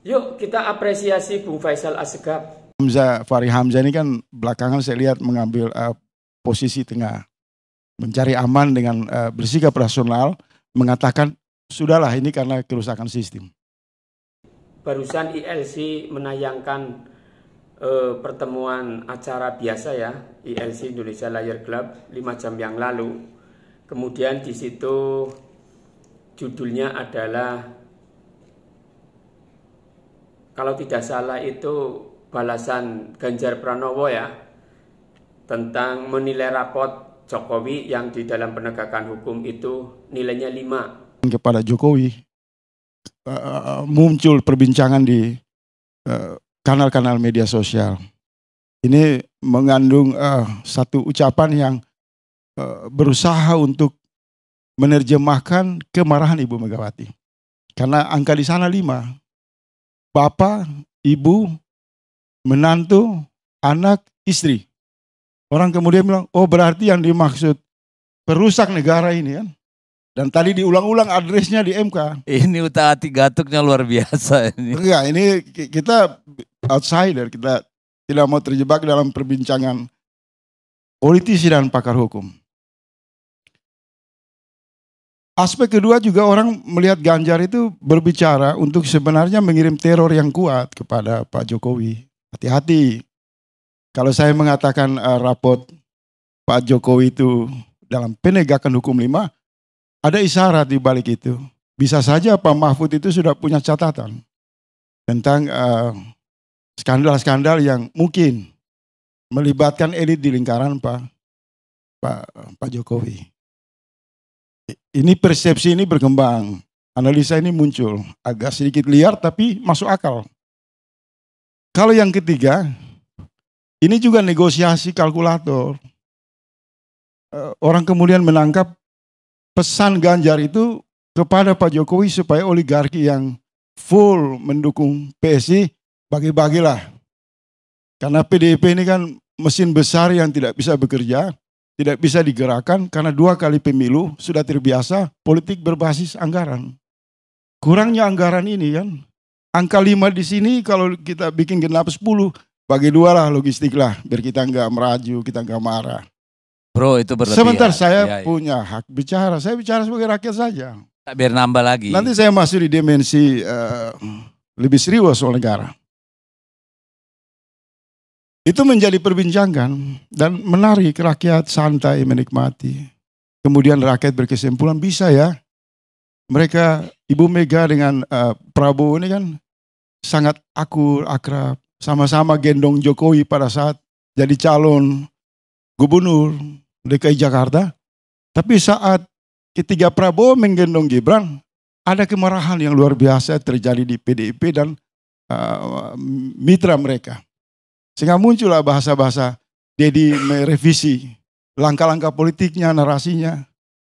Yuk kita apresiasi Bung Faisal Assegaf. Fahri Hamzah ini kan belakangan saya lihat mengambil posisi tengah, mencari aman dengan bersikap rasional, mengatakan sudahlah ini karena kerusakan sistem. Barusan ILC menayangkan pertemuan acara biasa ya, ILC Indonesia Layar Club 5 jam yang lalu. Kemudian di situ judulnya adalah, kalau tidak salah itu balasan Ganjar Pranowo ya, tentang menilai rapot Jokowi yang di dalam penegakan hukum itu nilainya 5. Kepada Jokowi muncul perbincangan di kanal-kanal media sosial. Ini mengandung satu ucapan yang berusaha untuk menerjemahkan kemarahan Ibu Megawati. Karena angka di sana 5. Bapak, ibu, menantu, anak, istri. Orang kemudian bilang, oh berarti yang dimaksud perusak negara ini kan. Dan tadi diulang-ulang adresnya di MK. Ini utak-atik gatuknya luar biasa ini. Enggak, ini kita outsider, kita tidak mau terjebak dalam perbincangan politisi dan pakar hukum. Aspek kedua juga orang melihat Ganjar itu berbicara untuk sebenarnya mengirim teror yang kuat kepada Pak Jokowi. Hati-hati. Kalau saya mengatakan raport Pak Jokowi itu dalam penegakan hukum 5, ada isyarat di balik itu. Bisa saja Pak Mahfud itu sudah punya catatan tentang skandal-skandal yang mungkin melibatkan elit di lingkaran Pak Jokowi. Ini persepsi ini berkembang, analisa ini muncul, agak sedikit liar tapi masuk akal. Kalau yang ketiga, ini juga negosiasi kalkulator. Orang kemudian menangkap pesan Ganjar itu kepada Pak Jokowi supaya oligarki yang full mendukung PSI bagi-bagilah. Karena PDIP ini kan mesin besar yang tidak bisa bekerja, tidak bisa digerakkan karena 2 kali pemilu sudah terbiasa politik berbasis anggaran. Kurangnya anggaran ini kan, angka 5 di sini kalau kita bikin genap 10, bagi 2 lah logistik lah, biar kita nggak meraju, kita nggak marah. Bro itu berlebihan. Sebentar saya punya hak bicara, saya bicara sebagai rakyat saja. Biar nambah lagi. Nanti saya masuk di dimensi lebih serius soal negara. Itu menjadi perbincangan dan menarik rakyat santai menikmati. Kemudian rakyat berkesimpulan bisa ya. Mereka Ibu Mega dengan Prabowo ini kan sangat akrab. Sama-sama gendong Jokowi pada saat jadi calon gubernur DKI Jakarta. Tapi saat ketiga Prabowo menggendong Gibran, ada kemarahan yang luar biasa terjadi di PDIP dan mitra mereka. Sehingga muncullah bahasa-bahasa Dedi merevisi langkah-langkah politiknya, narasinya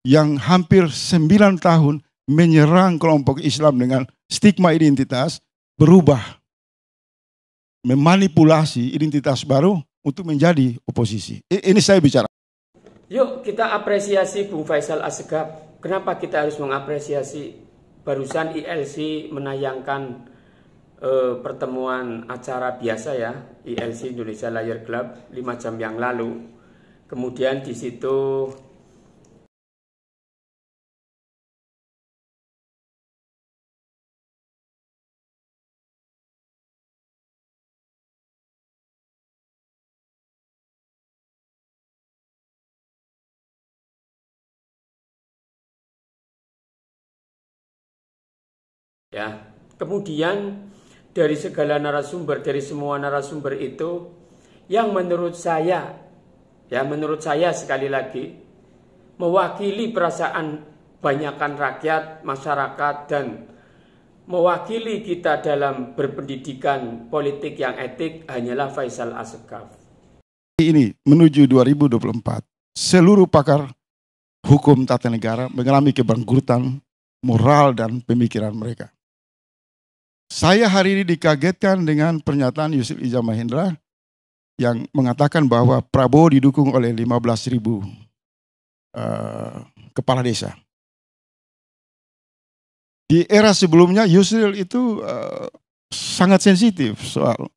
yang hampir 9 tahun menyerang kelompok Islam dengan stigma identitas, berubah. Memanipulasi identitas baru untuk menjadi oposisi. Ini saya bicara. Yuk kita apresiasi Bung Faisal Assegaf. Kenapa kita harus mengapresiasi? Barusan ILC menayangkan pertemuan acara biasa ya, ILC Indonesia Layar Club 5 jam yang lalu. Kemudian di situ ya, kemudian dari segala narasumber, dari semua narasumber itu, yang menurut saya sekali lagi, mewakili perasaan banyakan rakyat, masyarakat, dan mewakili kita dalam berpendidikan politik yang etik hanyalah Faisal Assegaf. Ini menuju 2024, seluruh pakar hukum tata negara mengalami kebangkrutan moral dan pemikiran mereka. Saya hari ini dikagetkan dengan pernyataan Yusril Iza Mahendra yang mengatakan bahwa Prabowo didukung oleh 15.000 kepala desa. Di era sebelumnya Yusril itu sangat sensitif soal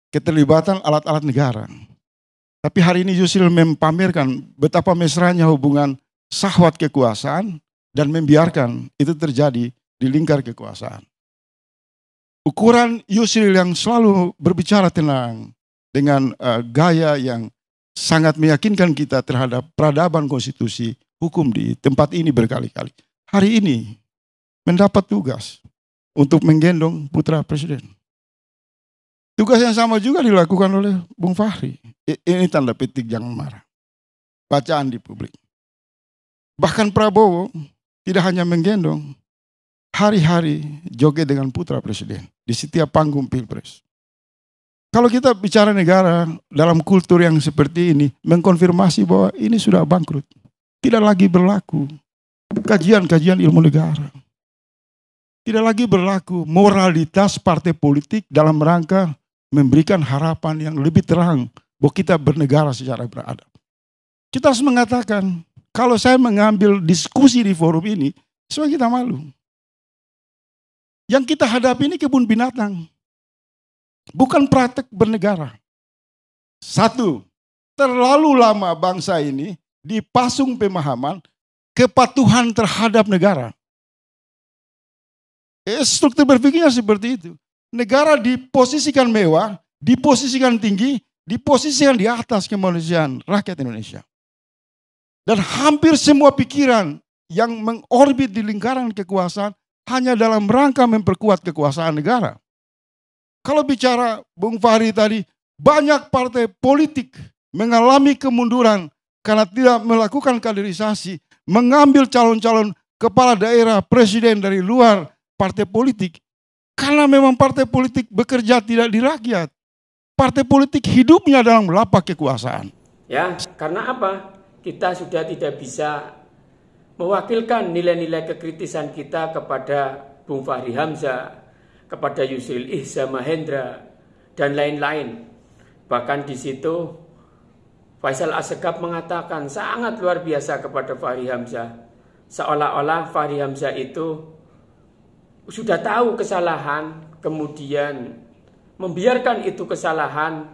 keterlibatan alat-alat negara. Tapi hari ini Yusril mempamerkan betapa mesranya hubungan syahwat kekuasaan dan membiarkan itu terjadi di lingkar kekuasaan. Ukuran Yusril yang selalu berbicara tenang dengan gaya yang sangat meyakinkan kita terhadap peradaban konstitusi hukum di tempat ini berkali-kali. Hari ini mendapat tugas untuk menggendong putra presiden. Tugas yang sama juga dilakukan oleh Bung Fahri. Ini tanda petik jangan marah. Bacaan di publik. Bahkan Prabowo tidak hanya menggendong, hari-hari joget dengan putra presiden di setiap panggung pilpres. Kalau kita bicara negara dalam kultur yang seperti ini, mengkonfirmasi bahwa ini sudah bangkrut. Tidak lagi berlaku kajian-kajian ilmu negara. Tidak lagi berlaku moralitas partai politik dalam rangka memberikan harapan yang lebih terang bahwa kita bernegara secara beradab. Kita harus mengatakan, kalau saya mengambil diskusi di forum ini, semua kita malu. Yang kita hadapi ini kebun binatang. Bukan praktek bernegara. Satu, terlalu lama bangsa ini dipasung pemahaman kepatuhan terhadap negara. Struktur berpikirnya seperti itu. Negara diposisikan mewah, diposisikan tinggi, diposisikan di atas kemanusiaan rakyat Indonesia. Dan hampir semua pikiran yang mengorbit di lingkaran kekuasaan hanya dalam rangka memperkuat kekuasaan negara. Kalau bicara Bung Fahri tadi, banyak partai politik mengalami kemunduran karena tidak melakukan kaderisasi, mengambil calon-calon kepala daerah, presiden dari luar partai politik. Karena memang partai politik bekerja tidak di rakyat. Partai politik hidupnya dalam lapak kekuasaan. Ya, karena apa? Kita sudah tidak bisa mewakilkan nilai-nilai kekritisan kita kepada Bung Fahri Hamzah, kepada Yusril Ihza Mahendra, dan lain-lain. Bahkan di situ Faisal Assegaf mengatakan sangat luar biasa kepada Fahri Hamzah. Seolah-olah Fahri Hamzah itu sudah tahu kesalahan, kemudian membiarkan itu kesalahan,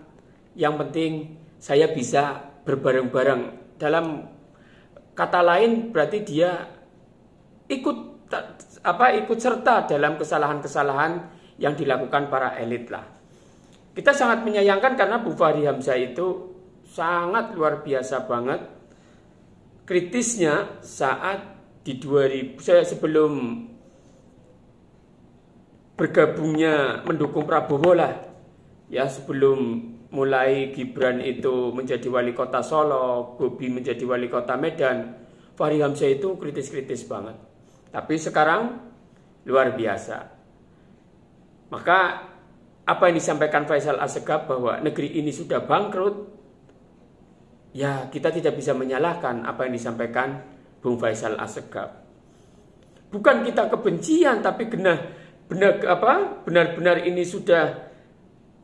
yang penting saya bisa berbareng-bareng. Dalam kata lain berarti dia ikut serta dalam kesalahan-kesalahan yang dilakukan para elit lah. Kita sangat menyayangkan karena Bu Fahri Hamzah itu sangat luar biasa banget kritisnya saat di 2000 sebelum bergabungnya mendukung Prabowo lah, ya, sebelum mulai Gibran itu menjadi wali kota Solo, Bobi menjadi wali kota Medan, Fahri Hamzah itu kritis-kritis banget. Tapi sekarang luar biasa. Maka apa yang disampaikan Faisal Assegaf bahwa negeri ini sudah bangkrut, ya kita tidak bisa menyalahkan apa yang disampaikan Bung Faisal Assegaf. Bukan kita kebencian, tapi benar-benar ini sudah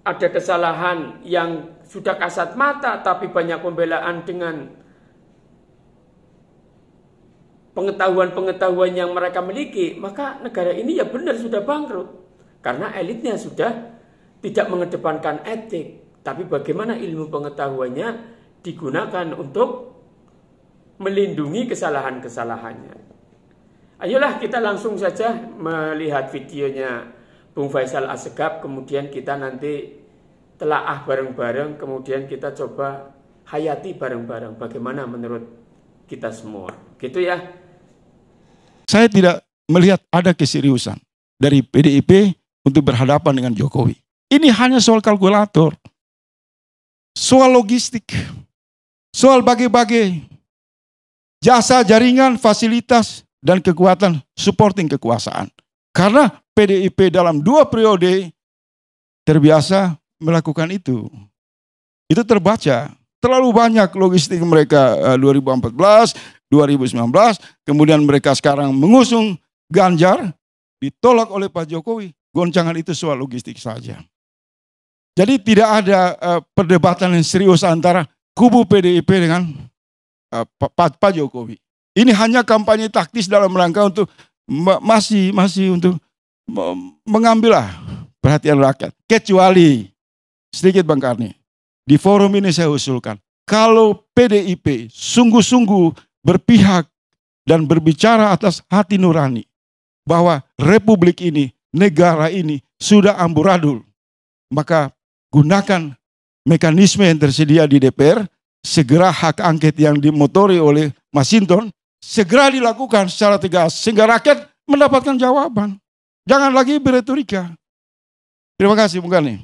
ada kesalahan yang sudah kasat mata, tapi banyak pembelaan dengan pengetahuan-pengetahuan yang mereka miliki, maka negara ini ya benar sudah bangkrut. Karena elitnya sudah tidak mengedepankan etik, tapi bagaimana ilmu pengetahuannya digunakan untuk melindungi kesalahan-kesalahannya. Ayolah kita langsung saja melihat videonya Bung Faisal Assegaf, kemudian kita nanti telaah bareng-bareng, kemudian kita coba hayati bareng-bareng bagaimana menurut kita semua. Gitu ya. Saya tidak melihat ada keseriusan dari PDIP untuk berhadapan dengan Jokowi. Ini hanya soal kalkulator, soal logistik, soal bagi-bagi jasa, jaringan, fasilitas, dan kekuatan supporting kekuasaan. Karena PDIP dalam 2 periode terbiasa melakukan itu. Itu terbaca. Terlalu banyak logistik mereka 2014, 2019, kemudian mereka sekarang mengusung Ganjar, ditolak oleh Pak Jokowi. Goncangan itu soal logistik saja. Jadi tidak ada perdebatan yang serius antara kubu PDIP dengan Pak Jokowi. Ini hanya kampanye taktis dalam rangka untuk masih untuk mengambil perhatian rakyat. Kecuali, sedikit Bang Karni, di forum ini saya usulkan, kalau PDIP sungguh-sungguh berpihak dan berbicara atas hati nurani, bahwa republik ini, negara ini sudah amburadul, maka gunakan mekanisme yang tersedia di DPR, segera hak angket yang dimotori oleh Masinton, segera dilakukan secara tegas, sehingga rakyat mendapatkan jawaban. Jangan lagi beretorika. Terima kasih Bung Karni.